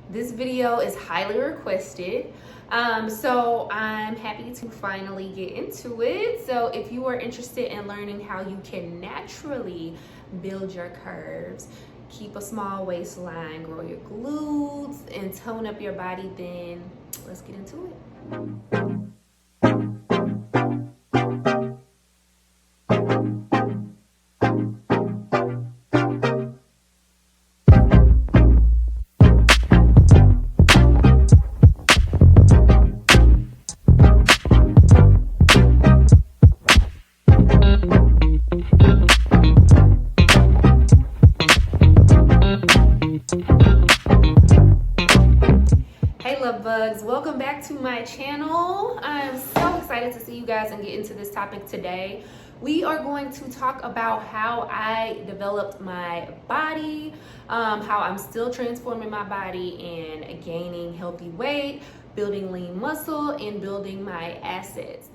This video is highly requested, so I'm happy to finally get into it. So if you are interested in learning how you can naturally build your curves, keep a small waistline, grow your glutes, and tone up your body, then let's get into it. Hey love bugs, welcome back to my channel. I'm so excited to see you guys and get into this topic today. We are going to talk about how I developed my body, how I'm still transforming my body and gaining healthy weight, building lean muscle, and building my assets.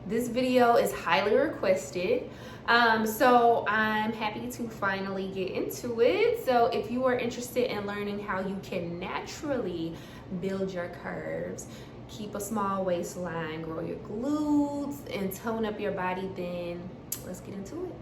This video is highly requested, so I'm happy to finally get into it. So if you are interested in learning how you can naturally build your curves, keep a small waistline, grow your glutes, and tone up your body, then let's get into it.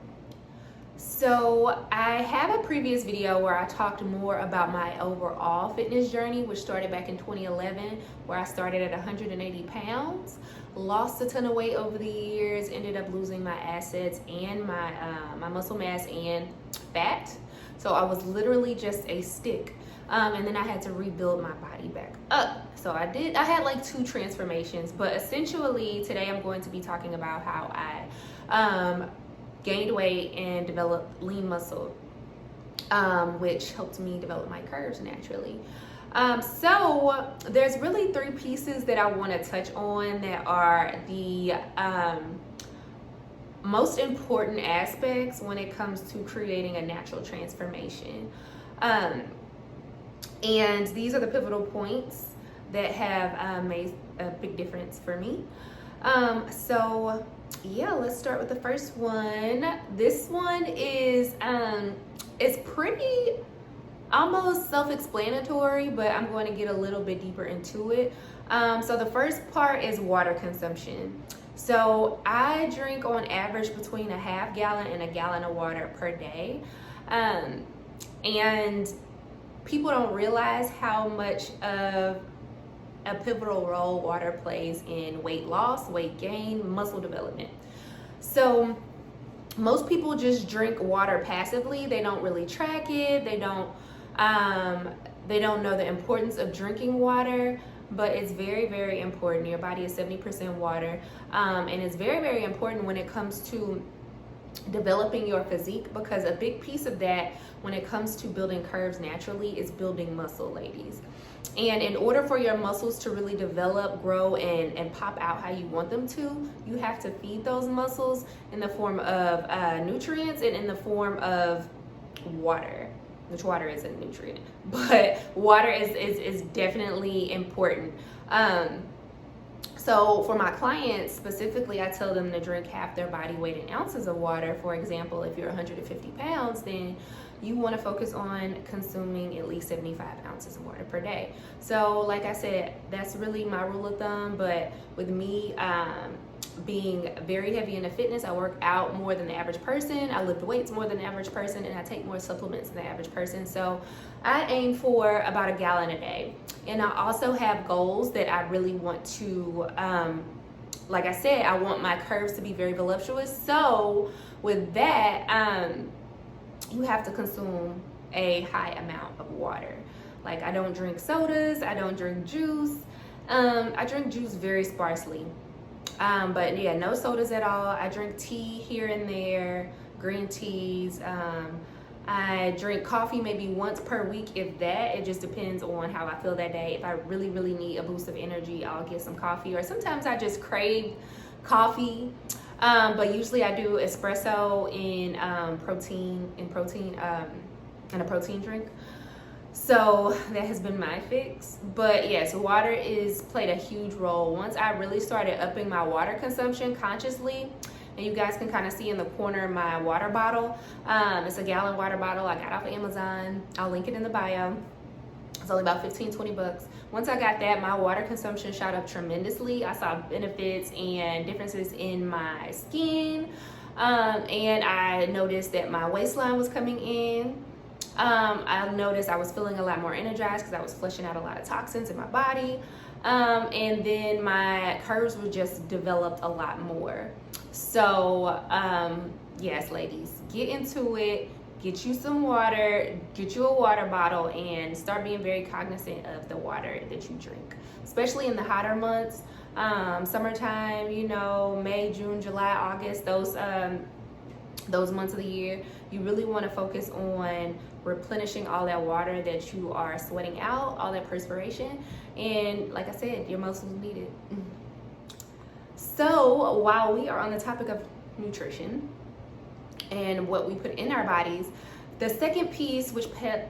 So I have a previous video where I talked more about my overall fitness journey, which started back in 2011, where I started at 180 pounds, lost a ton of weight over the years, ended up losing my assets and my muscle mass and fat. So I was literally just a stick. And then I had to rebuild my body back up. So I had like 2 transformations, but essentially today I'm going to be talking about how I gained weight and developed lean muscle, which helped me develop my curves naturally. So there's really 3 pieces that I want to touch on that are the most important aspects when it comes to creating a natural transformation. And these are the pivotal points that have made a big difference for me. So yeah, let's start with the first one. This one is it's pretty almost self-explanatory, but I'm going to get a little bit deeper into it. So the first part is water consumption. So I drink on average between a half gallon and a gallon of water per day. And people don't realize how much of a pivotal role water plays in weight loss, weight gain, muscle development. So most people just drink water passively. They don't really track it. They don't know the importance of drinking water, but it's very, very important. Your body is 70% water, and it's very, very important when it comes to developing your physique, because a big piece of that when it comes to building curves naturally is building muscle, ladies. And in order for your muscles to really develop, grow, and pop out how you want them to, you have to feed those muscles in the form of nutrients and in the form of water, which water is a nutrient, but water is definitely important. So for my clients specifically, I tell them to drink half their body weight in ounces of water. For example, if you're 150 pounds, then you want to focus on consuming at least 75 ounces of water per day. So like I said, that's really my rule of thumb. But with me being very heavy into fitness, I work out more than the average person, I lift weights more than the average person, and I take more supplements than the average person. So I aim for about a gallon a day. And I also have goals that I really want to, like I said, I want my curves to be very voluptuous. So with that, you have to consume a high amount of water. Like, I don't drink sodas, I don't drink juice. I drink juice very sparsely. But yeah, no sodas at all. I drink tea here and there, green teas. I drink coffee maybe once per week, if that. It just depends on how I feel that day. If I really, really need a boost of energy, I'll get some coffee. Or sometimes I just crave coffee. But usually I do espresso in a protein drink. So that has been my fix. But yes, water is played a huge role. Once I really started upping my water consumption consciously, and you guys can kind of see in the corner my water bottle. It's a gallon water bottle I got off of Amazon. I'll link it in the bio. It's only about 15-20 bucks. Once I got that, my water consumption shot up tremendously. I saw benefits and differences in my skin, and I noticed that my waistline was coming in. I noticed I was feeling a lot more energized because I was flushing out a lot of toxins in my body, and then my curves were just developed a lot more. So yes, ladies, get into it. Get you some water, get you a water bottle, and start being very cognizant of the water that you drink, especially in the hotter months. Summertime, you know, May, June, July, August, those months of the year, you really want to focus on replenishing all that water that you are sweating out, all that perspiration, and like I said, your muscles need it. So while we are on the topic of nutrition and what we put in our bodies, the second piece,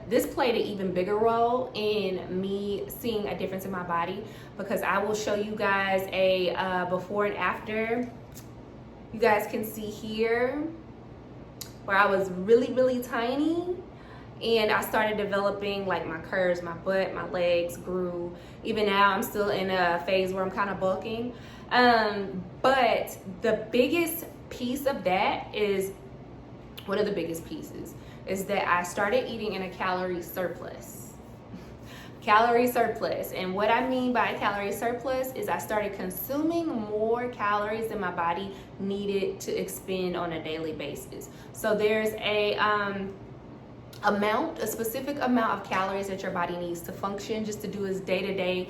this played an even bigger role in me seeing a difference in my body, because I will show you guys a before and after. You guys can see here where I was really, really tiny, and I started developing like my curves, my butt, my legs grew. Even now I'm still in a phase where I'm kind of bulking. But the biggest piece of that is, one of the biggest pieces is that I started eating in a calorie surplus. Calorie surplus. And what I mean by a calorie surplus is I started consuming more calories than my body needed to expend on a daily basis. So there's a specific amount of calories that your body needs to function, just to do its day-to-day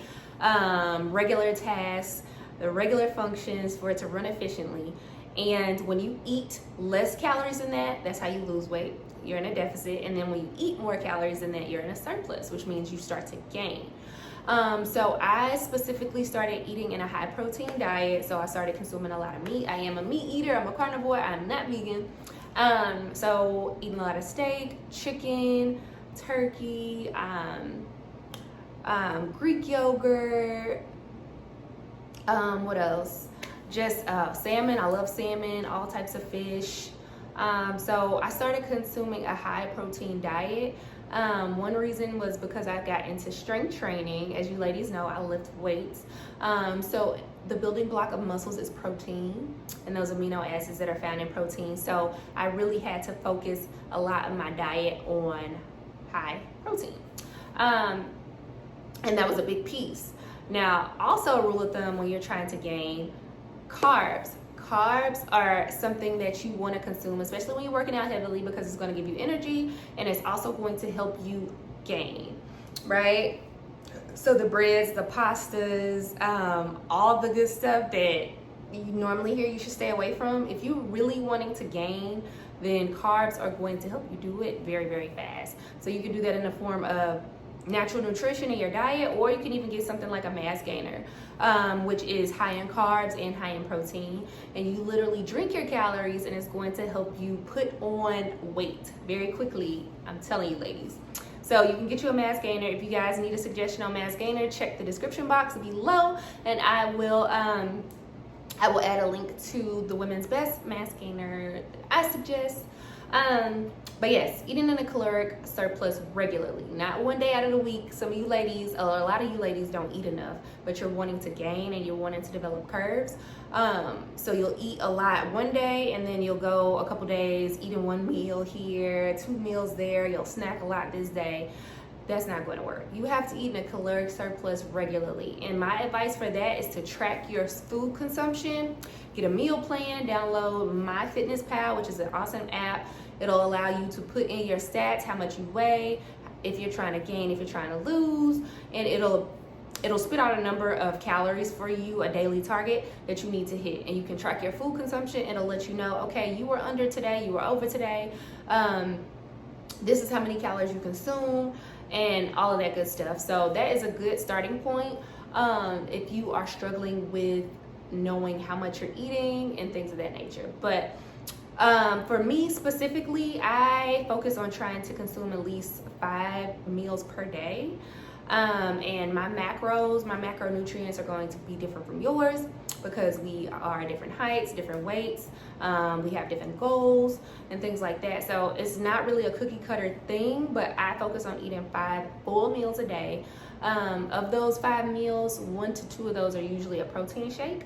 regular tasks, the regular functions, for it to run efficiently. And when you eat less calories than that, that's how you lose weight. You're in a deficit. And then when you eat more calories than that, you're in a surplus, which means you start to gain. So I specifically started eating in a high protein diet. So I started consuming a lot of meat. I am a meat eater. I'm a carnivore. I'm not vegan. So eating a lot of steak, chicken, turkey, Greek yogurt, what else? Just salmon. I love salmon, all types of fish. So I started consuming a high protein diet. One reason was because I got into strength training. As you ladies know, I lift weights. So the building block of muscles is protein and those amino acids that are found in protein. So I really had to focus a lot of my diet on high protein. And that was a big piece. Now, also a rule of thumb when you're trying to gain, carbs. Carbs are something that you want to consume, especially when you're working out heavily, because it's going to give you energy and it's also going to help you gain, right? So the breads, the pastas, all the good stuff that you normally hear you should stay away from. If you're really wanting to gain, then carbs are going to help you do it very, very fast. So you can do that in the form of natural nutrition in your diet, or you can even get something like a mass gainer, which is high in carbs and high in protein, and you literally drink your calories and it's going to help you put on weight very quickly. I'm telling you, ladies. So you can get you a mass gainer. If you guys need a suggestion on mass gainer, check the description box below, and I will add a link to the women's best mass gainer I suggest. But yes, eating in a caloric surplus regularly, not one day out of the week. Some of you ladies, or a lot of you ladies, don't eat enough, but you're wanting to gain and you're wanting to develop curves. So you'll eat a lot one day, and then you'll go a couple days eating one meal here, 2 meals there. You'll snack a lot this day. That's not going to work. You have to eat in a caloric surplus regularly. And my advice for that is to track your food consumption. Get a meal plan, download MyFitnessPal, which is an awesome app. It'll allow you to put in your stats, how much you weigh, if you're trying to gain, if you're trying to lose, and it'll spit out a number of calories for you, a daily target that you need to hit. And you can track your food consumption. It'll let you know, okay, you were under today, you were over today. This is how many calories you consume, and all of that good stuff. So that is a good starting point if you are struggling with knowing how much you're eating and things of that nature. But for me specifically, I focus on trying to consume at least 5 meals per day. And my macronutrients are going to be different from yours. because we are different heights, different weights, we have different goals and things like that. So it's not really a cookie cutter thing, but I focus on eating 5 full meals a day. Of those 5 meals, 1 to 2 of those are usually a protein shake,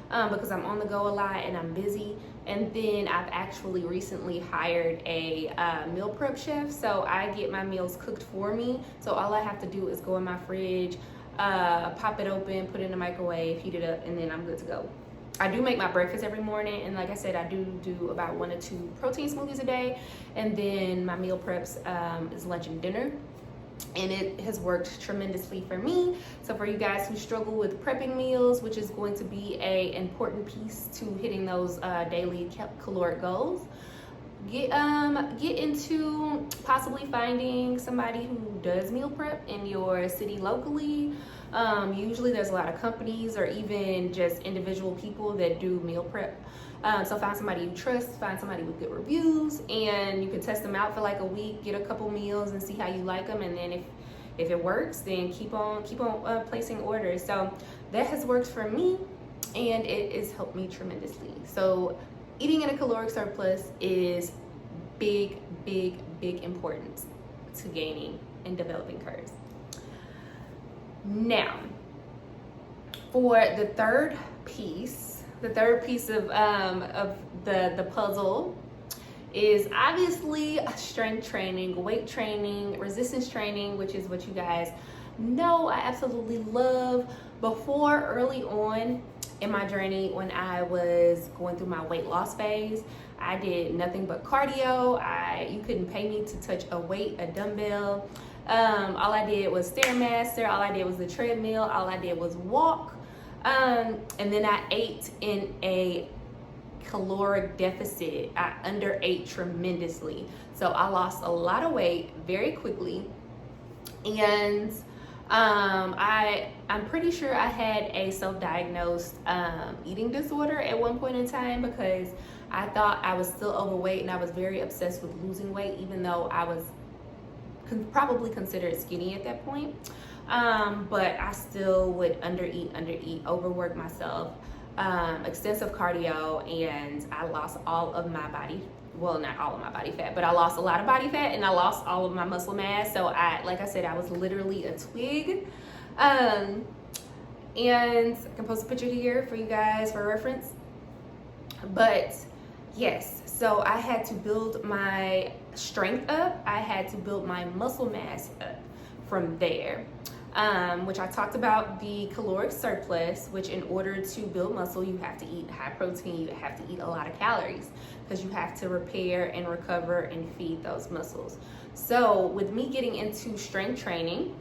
because I'm on the go a lot and I'm busy. And then I've actually recently hired a meal prep chef, so I get my meals cooked for me. So all I have to do is go in my fridge, pop it open, put it in the microwave, heat it up, and then I'm good to go. I do make my breakfast every morning, and like I said, I do about 1 to 2 protein smoothies a day, and then my meal preps is lunch and dinner. And it has worked tremendously for me. So for you guys who struggle with prepping meals, which is going to be an important piece to hitting those daily caloric goals, get into possibly finding somebody who does meal prep in your city locally. Usually there's a lot of companies or even just individual people that do meal prep. So find somebody you trust, find somebody with good reviews, and you can test them out for like a week, get a couple meals and see how you like them. And then if it works, then keep on placing orders. So that has worked for me, and it has helped me tremendously. So eating in a caloric surplus is big importance to gaining and developing curves. Now, for the third piece of the puzzle is obviously strength training, weight training, resistance training, which is what you guys know I absolutely love. Before, early on in my journey, when I was going through my weight loss phase, I did nothing but cardio. You couldn't pay me to touch a weight, a dumbbell. All I did was Stairmaster. All I did was the treadmill. All I did was walk. And then I ate in a caloric deficit. I underate tremendously. So I lost a lot of weight very quickly. And I'm pretty sure I had a self-diagnosed eating disorder at one point in time, because I thought I was still overweight and I was very obsessed with losing weight, even though I was probably considered skinny at that point. But I still would undereat, overwork myself, extensive cardio, and I lost all of my body. Well, not all of my body fat, but I lost a lot of body fat, and I lost all of my muscle mass. So like I said, I was literally a twig. And I can post a picture here for you guys for reference. But yes, so I had to build my strength up. I had to build my muscle mass up from there. Which I talked about the caloric surplus, which in order to build muscle, you have to eat high protein, you have to eat a lot of calories, because you have to repair and recover and feed those muscles. So with me getting into strength training,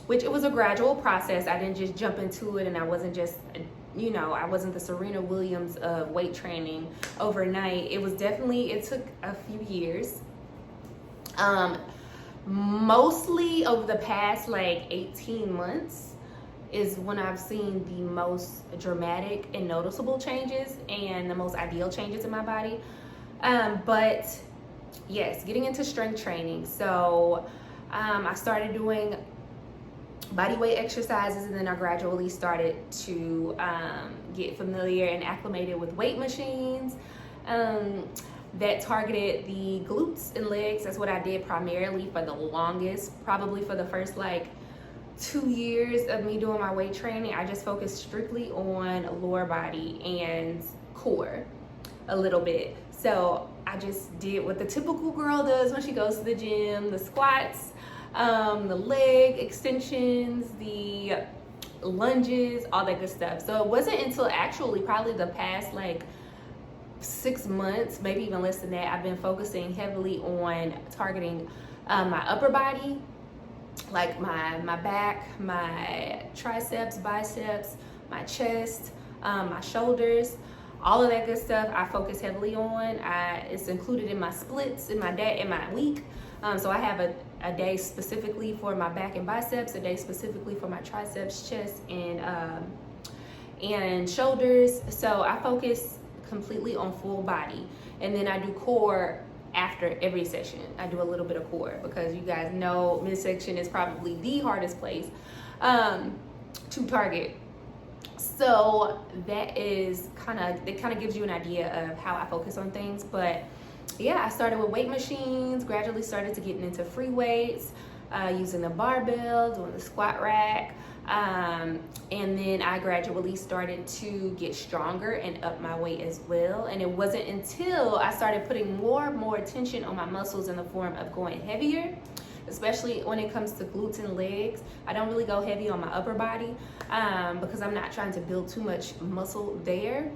which it was a gradual process, I didn't just jump into it, and I wasn't just, I wasn't the Serena Williams of weight training overnight. It took a few years. Mostly over the past like 18 months is when I've seen the most dramatic and noticeable changes and the most ideal changes in my body. But yes, getting into strength training. So I started doing body weight exercises, and then I gradually started to get familiar and acclimated with weight machines. That targeted the glutes and legs. That's what I did primarily for the longest, probably for the first like 2 years of me doing my weight training. I just focused strictly on lower body and core a little bit. So I just did what the typical girl does when she goes to the gym: the squats, the leg extensions, the lunges, all that good stuff. So it wasn't until actually probably the past like 6 months, maybe even less than that, I've been focusing heavily on targeting my upper body, like my back, my triceps, biceps, my chest, my shoulders, all of that good stuff. I focus heavily on. It's included in my splits in my day, in my week. So I have a day specifically for my back and biceps, a day specifically for my triceps, chest, and shoulders. So I focus completely on full body, and then I do core after every session. I do a little bit of core, because you guys know midsection is probably the hardest place to target So that is it kind of gives you an idea of how I focus on things. But yeah, I started with weight machines, gradually started to getting into free weights, using the barbell, doing the squat rack. And then I gradually started to get stronger and up my weight as well. And it wasn't until I started putting more and more attention on my muscles in the form of going heavier, especially when it comes to glutes and legs. I don't really go heavy on my upper body because I'm not trying to build too much muscle there.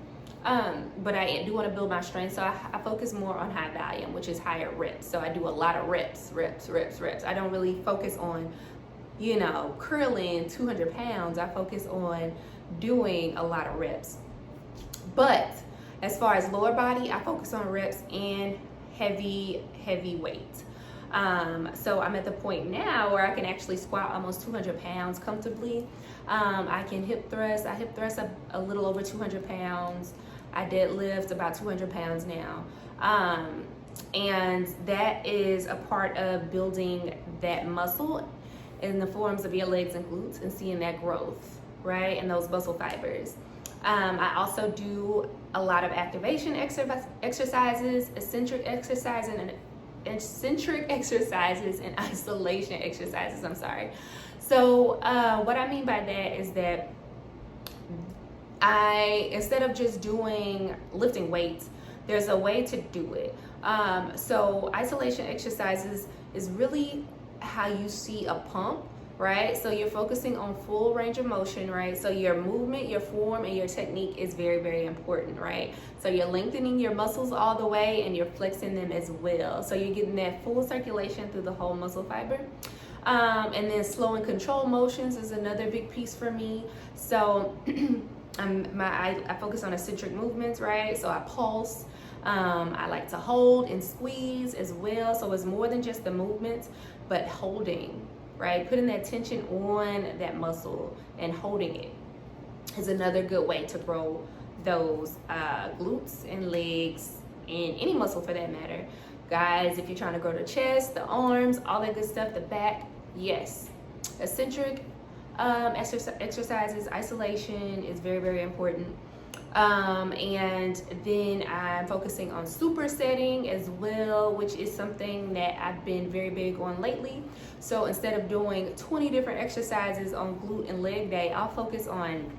But I do want to build my strength, so I focus more on high volume, which is higher reps. So I do a lot of reps. I don't really focus on, curling 200 pounds. I focus on doing a lot of reps. But as far as lower body, I focus on reps and heavy weight. So I'm at the point now where I can actually squat almost 200 pounds comfortably. I can hip thrust. I hip thrust a little over 200 pounds. I deadlift about 200 pounds now. And that is a part of building that muscle in the forms of your legs and glutes and seeing that growth, right? And those muscle fibers. I also do a lot of activation exercises, eccentric exercises, and isolation exercises. So what I mean by that is that instead of just lifting weights, there's a way to do it. So isolation exercises is really how you see a pump, right? So you're focusing on full range of motion, right? So your movement, your form, and your technique is very, very important, right? So you're lengthening your muscles all the way and you're flexing them as well. So you're getting that full circulation through the whole muscle fiber. And then slow and controlled motions is another big piece for me. So I focus on eccentric movements, right? So I pulse. I like to hold and squeeze as well. So it's more than just the movements, but holding, right? Putting that tension on that muscle and holding it is another good way to grow those glutes and legs and any muscle for that matter. Guys, if you're trying to grow the chest, the arms, all that good stuff, the back, yes. Eccentric exercises, isolation is very, very important. And then I'm focusing on supersetting as well, which is something that I've been very big on lately. So instead of doing 20 different exercises on glute and leg day, I'll focus on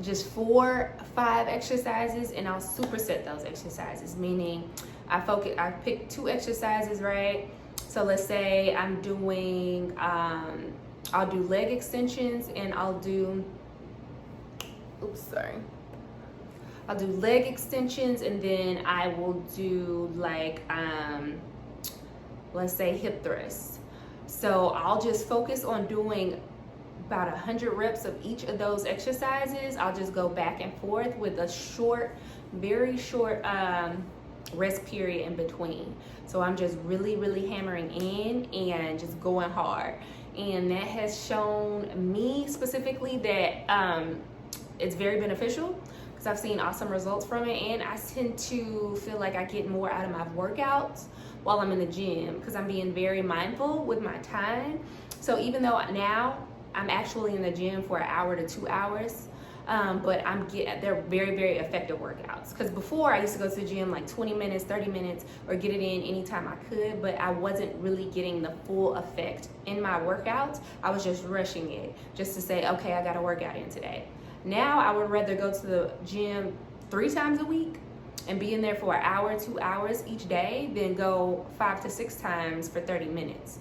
just 4, 5 exercises, and I'll superset those exercises, meaning I pick 2 exercises, right? So let's say I'm doing, I'll do leg extensions and I'll do leg extensions, and then I will do let's say hip thrusts. So I'll just focus on doing about 100 reps of each of those exercises. I'll just go back and forth with a very short rest period in between. So I'm just really, really hammering in and just going hard. And that has shown me specifically that it's very beneficial, because I've seen awesome results from it, and I tend to feel like I get more out of my workouts while I'm in the gym because I'm being very mindful with my time. So even though now I'm actually in the gym for 1 hour to 2 hours, but they're very, very effective workouts. Because before I used to go to the gym like 20 minutes, 30 minutes, or get it in anytime I could, but I wasn't really getting the full effect in my workouts. I was just rushing it just to say, okay, I got a workout in today. Now I would rather go to the gym 3 times a week and be in there for 1 hour, 2 hours each day than go 5 to 6 times for 30 minutes.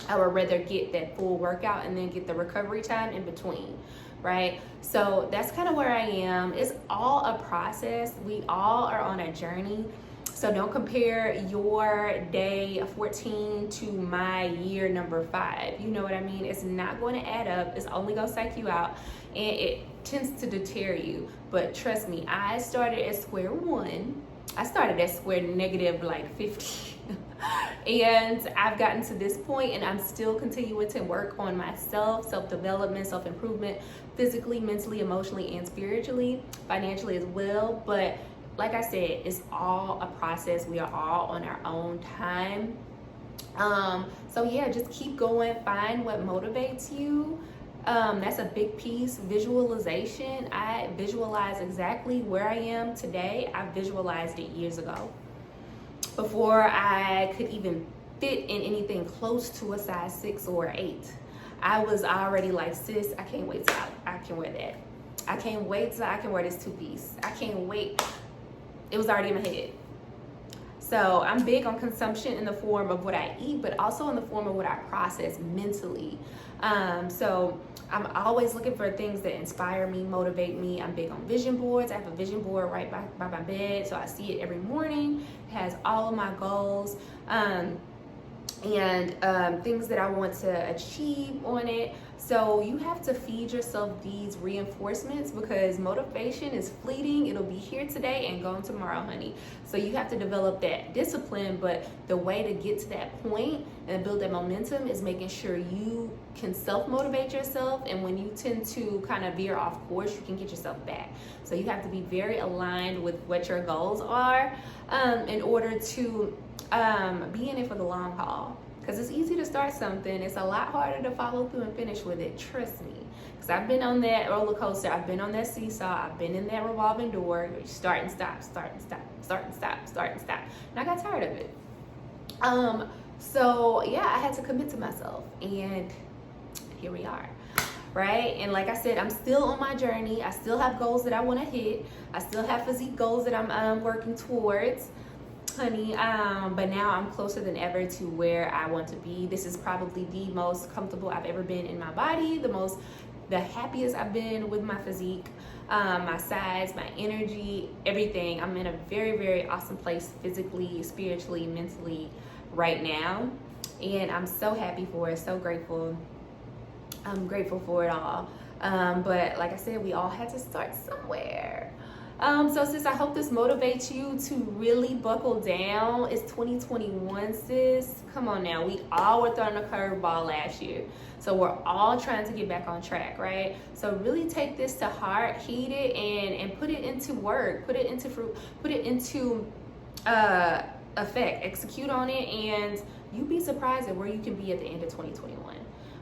I would rather get that full workout and then get the recovery time in between, right? So that's kind of where I am. It's all a process. We all are on a journey. So don't compare your day 14 to my year number 5. You know what I mean? It's not going to add up. It's only going to psych you out, and it tends to deter you. But trust me, I started at square one. I started at square negative like 50. And I've gotten to this point, and I'm still continuing to work on myself, self-development, self-improvement, physically, mentally, emotionally, and spiritually, financially as well. But like I said, it's all a process. We are all on our own time. So yeah, just keep going. Find what motivates you. That's a big piece. Visualization. I visualize exactly where I am today. I visualized it years ago, before I could even fit in anything close to a size 6 or 8. I was already like, sis, I can't wait till I can wear that. I can't wait till I can wear this 2-piece. I can't wait. It was already in my head. So I'm big on consumption in the form of what I eat, but also in the form of what I process mentally. So I'm always looking for things that inspire me, motivate me. I'm big on vision boards. I have a vision board right by my bed, so I see it every morning. It has all of my goals and things that I want to achieve on it. So you have to feed yourself these reinforcements, because motivation is fleeting. It'll be here today and gone tomorrow, honey. So you have to develop that discipline, but the way to get to that point and build that momentum is making sure you can self-motivate yourself. And when you tend to kind of veer off course, you can get yourself back. So you have to be very aligned with what your goals are in order to be in it for the long haul. Because it's easy to start something. It's a lot harder to follow through and finish with it. Trust me. Because I've been on that roller coaster. I've been on that seesaw. I've been in that revolving door. Start and stop, start and stop, start and stop, start and stop. And I got tired of it. So yeah, I had to commit to myself. And here we are. Right? And like I said, I'm still on my journey. I still have goals that I want to hit. I still have physique goals that I'm working towards, honey, but now I'm closer than ever to where I want to be. This is probably the most comfortable I've ever been in my body, the happiest I've been with my physique, my size, my energy, everything. I'm in a very, very awesome place physically, spiritually, mentally right now, and I'm so happy for it, so grateful. I'm grateful for it all, but like I said, we all had to start somewhere. So sis, I hope this motivates you to really buckle down. It's 2021, sis. Come on now. We all were thrown a curveball last year. So we're all trying to get back on track, right? So really take this to heart, heed it, and put it into work, put it into fruit, put it into effect, execute on it, and you'd be surprised at where you can be at the end of 2021.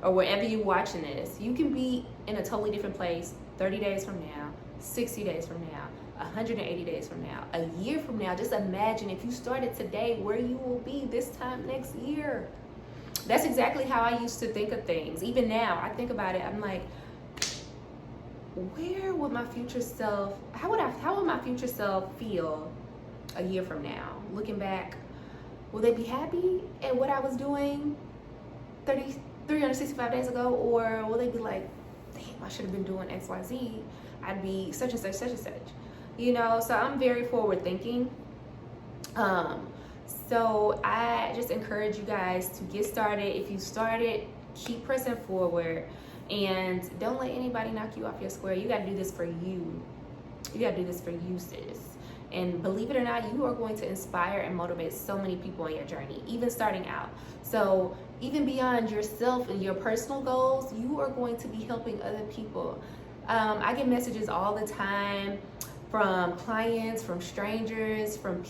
Or wherever you're watching this. You can be in a totally different place 30 days from now, 60 days from now, 180 days from now, a year from now. Just imagine if you started today where you will be this time next year. That's exactly how I used to think of things. Even now, I think about it, I'm like, where would my future self, how would my future self feel a year from now? Looking back, will they be happy at what I was doing 365 days ago? Or will they be like, damn, I should have been doing XYZ. I'd be such and such, such and such. You know, so I'm very forward thinking. So I just encourage you guys to get started. If you started, keep pressing forward, and don't let anybody knock you off your square. You got to do this for you. You got to do this for you, sis. And believe it or not, you are going to inspire and motivate so many people on your journey, even starting out. So even beyond yourself and your personal goals, you are going to be helping other people. I get messages all the time from clients, from strangers, from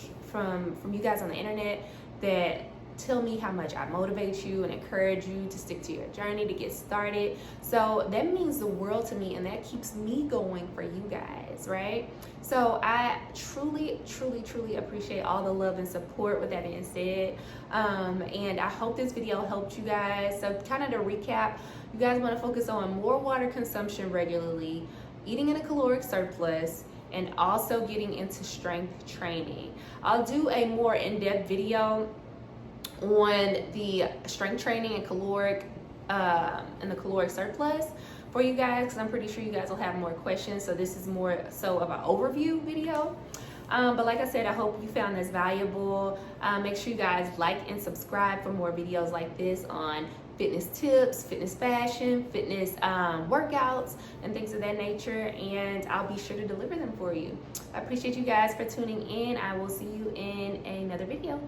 you guys on the internet that tell me how much I motivate you and encourage you to stick to your journey, to get started. So that means the world to me, and that keeps me going for you guys, right? So I truly, truly, truly appreciate all the love and support. With that being said, and I hope this video helped you guys. So kind of to recap, you guys want to focus on more water consumption regularly, eating in a caloric surplus, and also getting into strength training. I'll do a more in-depth video on the strength training and caloric and the caloric surplus for you guys, because I'm pretty sure you guys will have more questions. So this is more so of an overview video. But like I said, I hope you found this valuable. Make sure you guys like and subscribe for more videos like this on fitness tips, fitness fashion, fitness workouts, and things of that nature, and I'll be sure to deliver them for you. I appreciate you guys for tuning in. I will see you in another video.